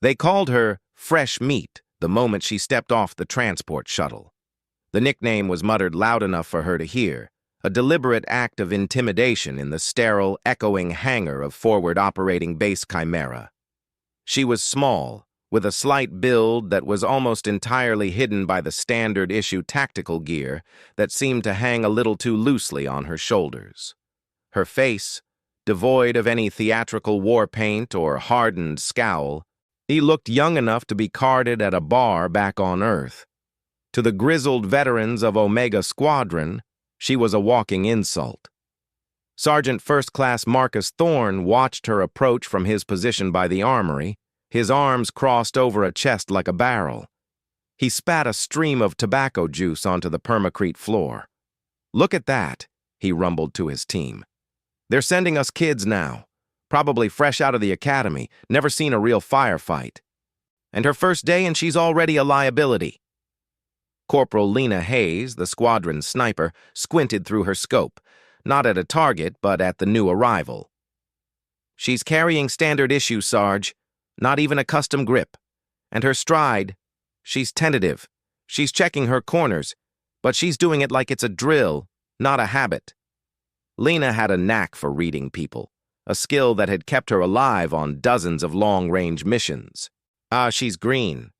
They called her Fresh Meat the moment she stepped off the transport shuttle. The nickname was muttered loud enough for her to hear, a deliberate act of intimidation in the sterile, echoing hangar of Forward Operating Base Chimera. She was small, with a slight build that was almost entirely hidden by the standard-issue tactical gear that seemed to hang a little too loosely on her shoulders. Her face, devoid of any theatrical war paint or hardened scowl, he looked young enough to be carded at a bar back on Earth. To the grizzled veterans of Omega Squadron, she was a walking insult. Sergeant First Class Marcus Thorne watched her approach from his position by the armory, his arms crossed over a chest like a barrel. He spat a stream of tobacco juice onto the permacrete floor. "Look at that," he rumbled to his team. "They're sending us kids now, probably fresh out of the academy, never seen a real firefight. And her first day and she's already a liability." Corporal Lena Hayes, the squadron sniper, squinted through her scope, not at a target, but at the new arrival. "She's carrying standard issue, Sarge. Not even a custom grip. And her stride, she's tentative. She's checking her corners, but she's doing it like it's a drill, not a habit." Lena had a knack for reading people, a skill that had kept her alive on dozens of long-range missions. She's green."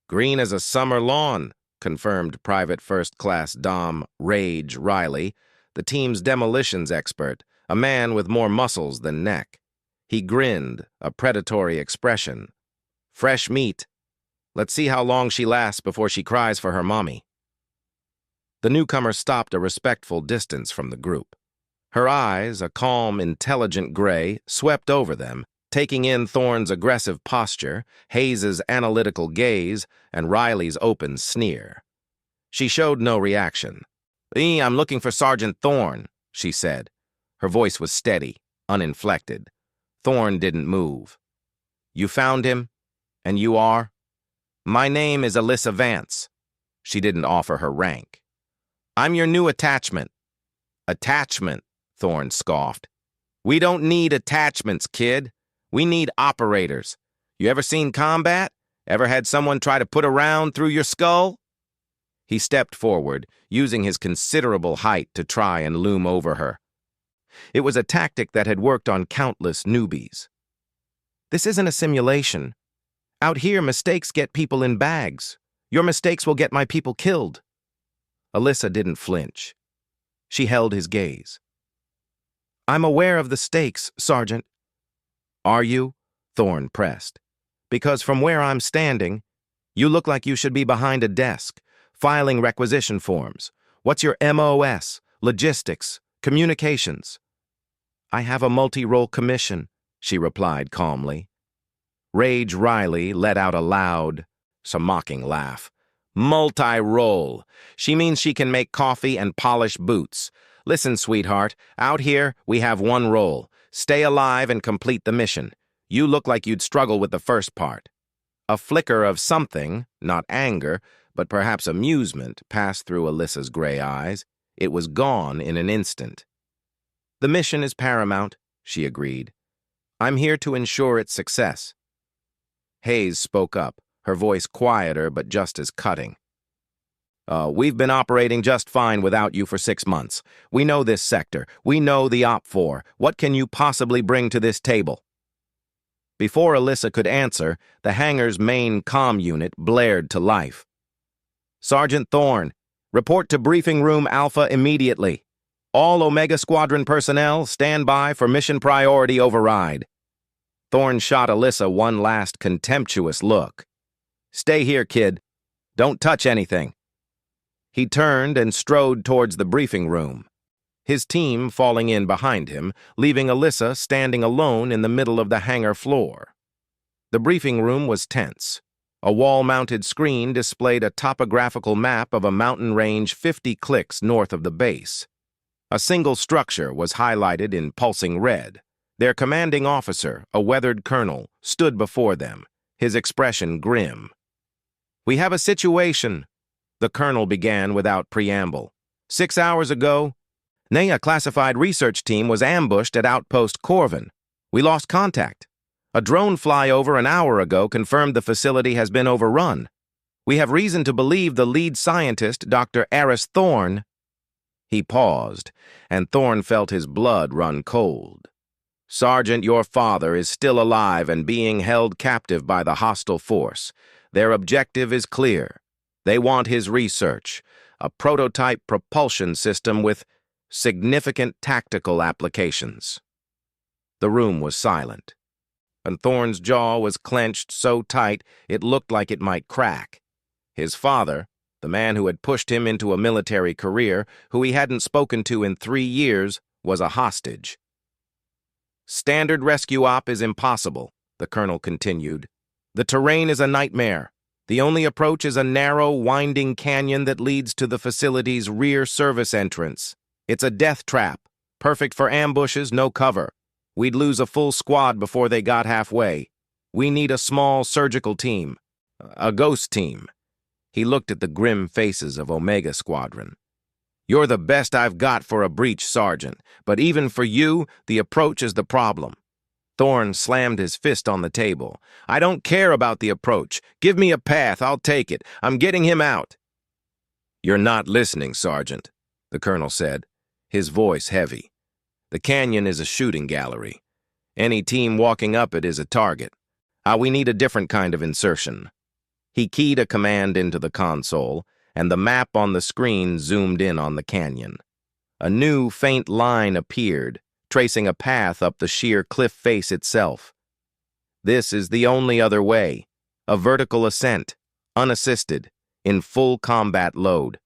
"Green as a summer lawn," confirmed Private First Class Dom Rage Riley, the team's demolitions expert, a man with more muscles than neck. He grinned, a predatory expression. "Fresh meat. Let's see how long she lasts before she cries for her mommy." The newcomer stopped a respectful distance from the group. Her eyes, a calm, intelligent gray, swept over them, taking in Thorne's aggressive posture, Hayes's analytical gaze, and Riley's open sneer. She showed no reaction. "I'm looking for Sergeant Thorne," she said. Her voice was steady, uninflected. Thorne didn't move. "You found him? And you are?" "My name is Alyssa Vance." She didn't offer her rank. "I'm your new attachment." "Attachment?" Thorne scoffed. "We don't need attachments, kid. We need operators. You ever seen combat? Ever had someone try to put a round through your skull?" He stepped forward, using his considerable height to try and loom over her. It was a tactic that had worked on countless newbies. "This isn't a simulation. Out here, mistakes get people in bags. Your mistakes will get my people killed." Alyssa didn't flinch. She held his gaze. "I'm aware of the stakes, Sergeant." "Are you?" Thorne pressed. "Because from where I'm standing, you look like you should be behind a desk, filing requisition forms. What's your MOS, logistics, communications?" "I have a multi-role commission," she replied calmly. Rage Riley let out a loud, mocking laugh. "Multi-role. She means she can make coffee and polish boots. Listen, sweetheart, out here we have one role. Stay alive and complete the mission. You look like you'd struggle with the first part." A flicker of something, not anger, but perhaps amusement, passed through Alyssa's gray eyes. It was gone in an instant. "The mission is paramount," she agreed. "I'm here to ensure its success." Hayes spoke up, her voice quieter but just as cutting. We've been operating just fine without you for 6 months. We know this sector. We know the OPFOR. What can you possibly bring to this table?" Before Alyssa could answer, the hangar's main comm unit blared to life. "Sergeant Thorne, report to Briefing Room Alpha immediately. All Omega Squadron personnel, stand by for mission priority override." Thorne shot Alyssa one last contemptuous look. "Stay here, kid. Don't touch anything." He turned and strode towards the briefing room, his team falling in behind him, leaving Alyssa standing alone in the middle of the hangar floor. The briefing room was tense. A wall-mounted screen displayed a topographical map of a mountain range 50 clicks north of the base. A single structure was highlighted in pulsing red. Their commanding officer, a weathered colonel, stood before them, his expression grim. "We have a situation," the colonel began without preamble. 6 hours ago, a classified research team was ambushed at Outpost Corvin. We lost contact. A drone flyover an hour ago confirmed the facility has been overrun. We have reason to believe the lead scientist, Dr. Aris Thorne." He paused, and Thorne felt his blood run cold. "Sergeant, your father is still alive and being held captive by the hostile force. Their objective is clear. They want his research, a prototype propulsion system with significant tactical applications." The room was silent, and Thorne's jaw was clenched so tight it looked like it might crack. His father, the man who had pushed him into a military career, who he hadn't spoken to in 3 years, was a hostage. "Standard rescue op is impossible," the colonel continued. "The terrain is a nightmare. The only approach is a narrow, winding canyon that leads to the facility's rear service entrance. It's a death trap, perfect for ambushes, no cover. We'd lose a full squad before they got halfway. We need a small surgical team, a ghost team." He looked at the grim faces of Omega Squadron. "You're the best I've got for a breach, Sergeant, but even for you, the approach is the problem." Thorne slammed his fist on the table. "I don't care about the approach. Give me a path, I'll take it. I'm getting him out." "You're not listening, Sergeant," the colonel said, his voice heavy. "The canyon is a shooting gallery. Any team walking up it is a target. We need a different kind of insertion." He keyed a command into the console, and the map on the screen zoomed in on the canyon. A new, faint line appeared, tracing a path up the sheer cliff face itself. "This is the only other way. A vertical ascent, unassisted, in full combat load.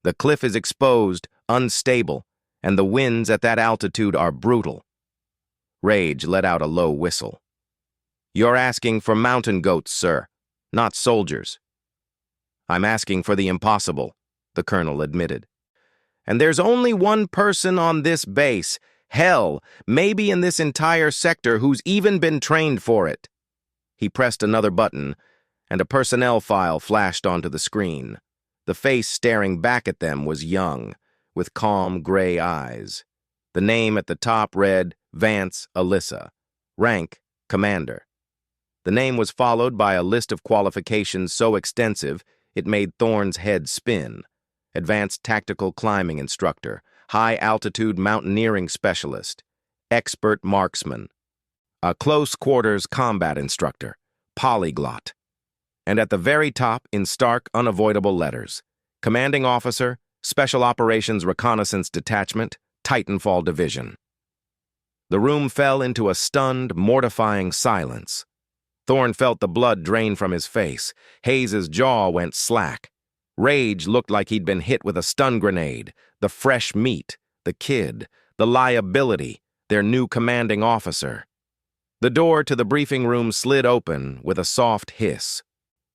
The cliff is exposed, unstable, and the winds at that altitude are brutal." Rage let out a low whistle. "You're asking for mountain goats, sir, not soldiers." "I'm asking for the impossible," the colonel admitted. "And there's only one person on this base, hell, maybe in this entire sector, who's even been trained for it." He pressed another button, and a personnel file flashed onto the screen. The face staring back at them was young, with calm gray eyes. The name at the top read Vance Alyssa, rank Commander. The name was followed by a list of qualifications so extensive it made Thorne's head spin. Advanced Tactical Climbing Instructor, High-Altitude Mountaineering Specialist, Expert Marksman, a Close Quarters Combat Instructor, Polyglot. And at the very top, in stark, unavoidable letters, Commanding Officer, Special Operations Reconnaissance Detachment, Titanfall Division. The room fell into a stunned, mortifying silence. Thorne felt the blood drain from his face. Hayes's jaw went slack. Rage looked like he'd been hit with a stun grenade. The fresh meat, the kid, the liability, their new commanding officer. The door to the briefing room slid open with a soft hiss.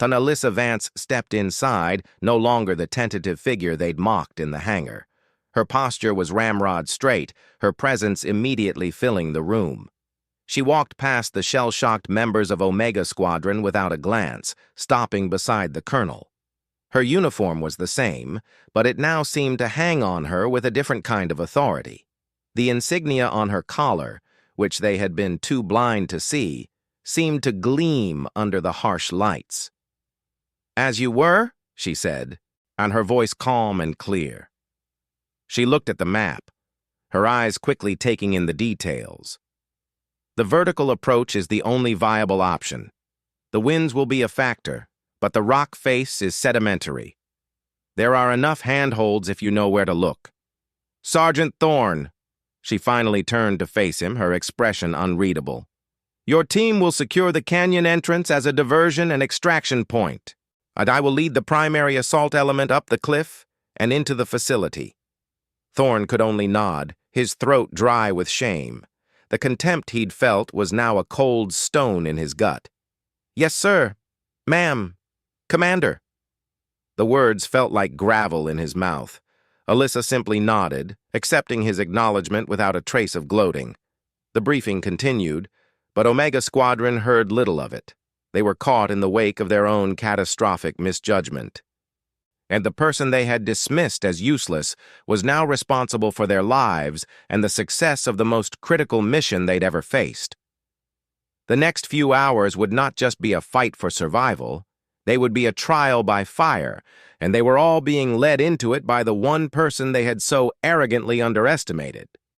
Alyssa Vance stepped inside, no longer the tentative figure they'd mocked in the hangar. Her posture was ramrod straight, her presence immediately filling the room. She walked past the shell-shocked members of Omega Squadron without a glance, stopping beside the colonel. Her uniform was the same, but it now seemed to hang on her with a different kind of authority. The insignia on her collar, which they had been too blind to see, seemed to gleam under the harsh lights. "As you were," she said, and her voice calm and clear. She looked at the map, her eyes quickly taking in the details. "The vertical approach is the only viable option. The winds will be a factor, but the rock face is sedimentary. There are enough handholds if you know where to look. Sergeant Thorne," she finally turned to face him, her expression unreadable. "Your team will secure the canyon entrance as a diversion and extraction point, and I will lead the primary assault element up the cliff and into the facility." Thorne could only nod, his throat dry with shame. The contempt he'd felt was now a cold stone in his gut. "Yes, sir. Ma'am. Commander." The words felt like gravel in his mouth. Alyssa simply nodded, accepting his acknowledgement without a trace of gloating. The briefing continued, but Omega Squadron heard little of it. They were caught in the wake of their own catastrophic misjudgment. And the person they had dismissed as useless was now responsible for their lives and the success of the most critical mission they'd ever faced. The next few hours would not just be a fight for survival. They would be a trial by fire, and they were all being led into it by the one person they had so arrogantly underestimated.